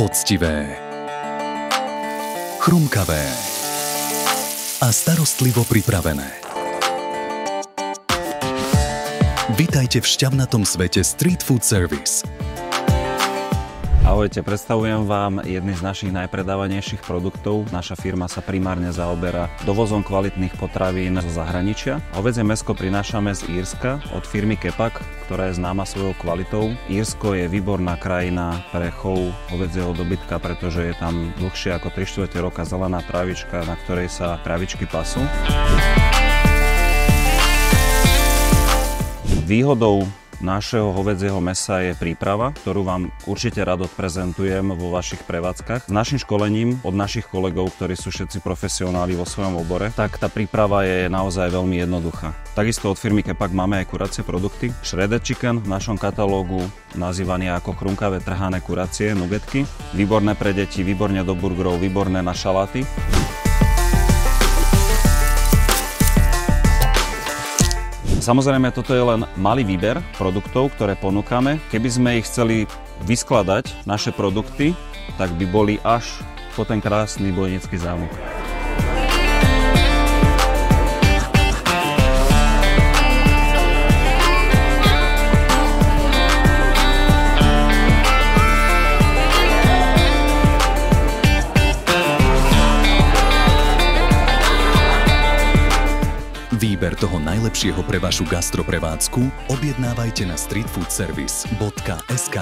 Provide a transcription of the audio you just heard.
Poctivé, chrumkavé a starostlivo pripravené. Vitajte v šťavnatom svete Street Food Service. Ahojte, predstavujem vám jedny z našich najpredávanejších produktov. Naša firma sa primárne zaoberá dovozom kvalitných potravín zo zahraničia. Hovädzie mäsko prinášame z Írska od firmy Kepak, ktorá je známa svojou kvalitou. Írsko je výborná krajina pre chov hovädzieho dobytka, pretože je tam dlhšie ako 3/4 roka zelená trávička, na ktorej sa kravičky pasú. Výhodou našeho hovädzieho mäsa je príprava, ktorú vám určite rád odprezentujem vo vašich prevádzkach. S našim školením od našich kolegov, ktorí sú všetci profesionáli vo svojom obore, tak tá príprava je naozaj veľmi jednoduchá. Takisto od firmy Kepak máme aj kuracie produkty. Shredded chicken v našom katalógu, nazývaný ako chrumkavé trhané kuracie, nugetky. Výborné pre deti, výborne do burgerov, výborné na šaláty. Samozrejme, toto je len malý výber produktov, ktoré ponúkame. Keby sme ich chceli vyskladať, naše produkty, tak by boli až po ten krásny Bojnický zámok. Výber toho najlepšieho pre vašu gastroprevádzku objednávajte na streetfoodservice.sk.